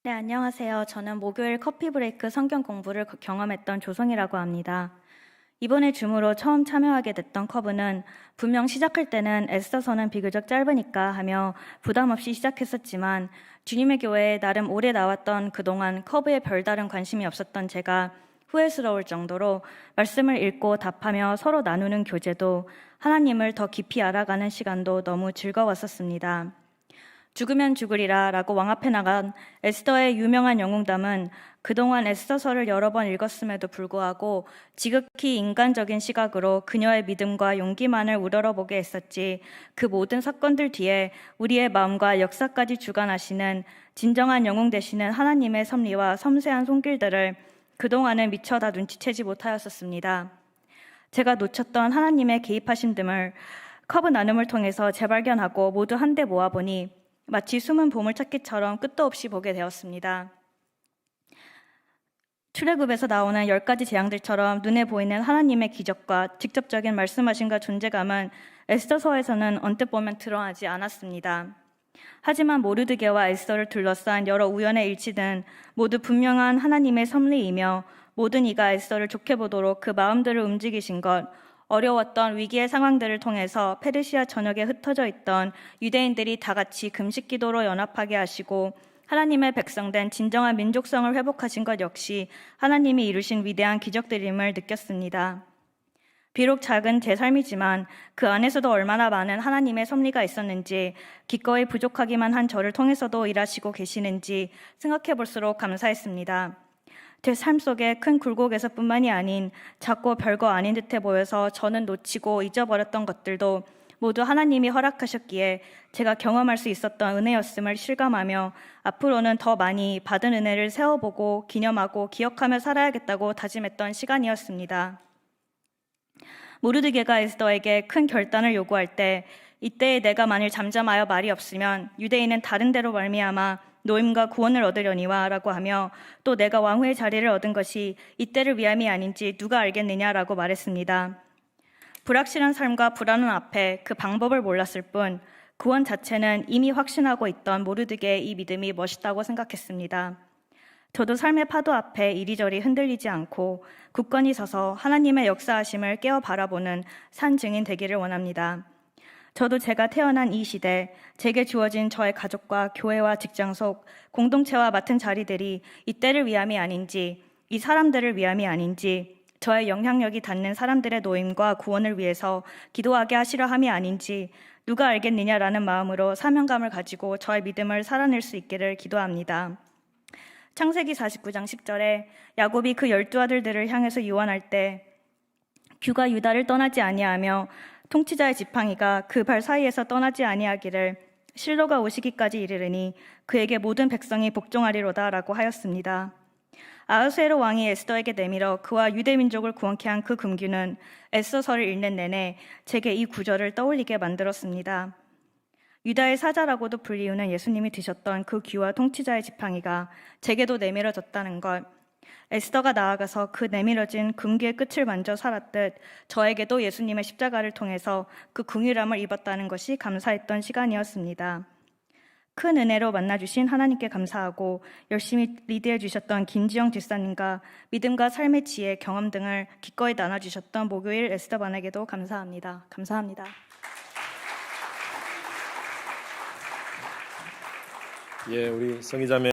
네, 안녕하세요. 저는 목요일 커피 브레이크 성경 공부를 경험했던 조성이라고 합니다. 이번에 줌으로 처음 참여하게 됐던 커브는 분명 시작할 때는 애써서는 비교적 짧으니까 하며 부담 없이 시작했었지만 주님의 교회에 나름 오래 나왔던 그동안 커브에 별다른 관심이 없었던 제가 후회스러울 정도로 말씀을 읽고 답하며 서로 나누는 교제도 하나님을 더 깊이 알아가는 시간도 너무 즐거웠었습니다. 죽으면 죽으리라 라고 왕 앞에 나간 에스더의 유명한 영웅담은 그동안 에스더서를 여러 번 읽었음에도 불구하고 지극히 인간적인 시각으로 그녀의 믿음과 용기만을 우러러보게 했었지, 그 모든 사건들 뒤에 우리의 마음과 역사까지 주관하시는 진정한 영웅 되시는 하나님의 섭리와 섬세한 손길들을 그동안은 미처 다 눈치채지 못하였었습니다. 제가 놓쳤던 하나님의 개입하심 등을 커브 나눔을 통해서 재발견하고 모두 한데 모아보니 마치 숨은 보물찾기처럼 끝도 없이 보게 되었습니다. 출애굽에서 나오는 10가지 재앙들처럼 눈에 보이는 하나님의 기적과 직접적인 말씀하심과 존재감은 에스더서에서는 언뜻 보면 드러나지 않았습니다. 하지만 모르드게와 에스더를 둘러싼 여러 우연의 일치는 모두 분명한 하나님의 섭리이며 모든 이가 에스더를 좋게 보도록 그 마음들을 움직이신 것, 어려웠던 위기의 상황들을 통해서 페르시아 전역에 흩어져 있던 유대인들이 다 같이 금식 기도로 연합하게 하시고 하나님의 백성된 진정한 민족성을 회복하신 것 역시 하나님이 이루신 위대한 기적들임을 느꼈습니다. 비록 작은 제 삶이지만 그 안에서도 얼마나 많은 하나님의 섭리가 있었는지, 기꺼이 부족하기만 한 저를 통해서도 일하시고 계시는지 생각해 볼수록 감사했습니다. 제 삶 속에 큰 굴곡에서뿐만이 아닌 작고 별거 아닌 듯해 보여서 저는 놓치고 잊어버렸던 것들도 모두 하나님이 허락하셨기에 제가 경험할 수 있었던 은혜였음을 실감하며 앞으로는 더 많이 받은 은혜를 세워보고 기념하고 기억하며 살아야겠다고 다짐했던 시간이었습니다. 모르드게가 에스더에게 큰 결단을 요구할 때 이때에 내가 만일 잠잠하여 말이 없으면 유대인은 다른 데로 말미암아 노임과 구원을 얻으려니와 라고 하며 또 내가 왕후의 자리를 얻은 것이 이때를 위함이 아닌지 누가 알겠느냐라고 말했습니다. 불확실한 삶과 불안한 앞에 그 방법을 몰랐을 뿐 구원 자체는 이미 확신하고 있던 모르드게의 이 믿음이 멋있다고 생각했습니다. 저도 삶의 파도 앞에 이리저리 흔들리지 않고 굳건히 서서 하나님의 역사하심을 깨어 바라보는 산 증인 되기를 원합니다. 저도 제가 태어난 이 시대, 제게 주어진 저의 가족과 교회와 직장 속 공동체와 맡은 자리들이 이때를 위함이 아닌지, 이 사람들을 위함이 아닌지, 저의 영향력이 닿는 사람들의 노임과 구원을 위해서 기도하게 하시려 함이 아닌지 누가 알겠느냐라는 마음으로 사명감을 가지고 저의 믿음을 살아낼 수 있기를 기도합니다. 창세기 49장 10절에 야곱이 그 12아들들을 향해서 유언할 때 규가 유다를 떠나지 아니하며 통치자의 지팡이가 그 발 사이에서 떠나지 아니하기를 실로가 오시기까지 이르르니 그에게 모든 백성이 복종하리로다 라고 하였습니다. 아하수에로 왕이 에스더에게 내밀어 그와 유대 민족을 구원케 한 그 금규는 에스더서를 읽는 내내 제게 이 구절을 떠올리게 만들었습니다. 유다의 사자라고도 불리우는 예수님이 드셨던 그 귀와 통치자의 지팡이가 제게도 내밀어졌다는 것, 에스더가 나아가서 그 내밀어진 금귀의 끝을 만져 살았듯 저에게도 예수님의 십자가를 통해서 그 긍휼함을 입었다는 것이 감사했던 시간이었습니다. 큰 은혜로 만나주신 하나님께 감사하고 열심히 리드해 주셨던 김지영 집사님과 믿음과 삶의 지혜, 경험 등을 기꺼이 나눠주셨던 목요일 에스더반에게도 감사합니다. 감사합니다. 예, 우리 성희자매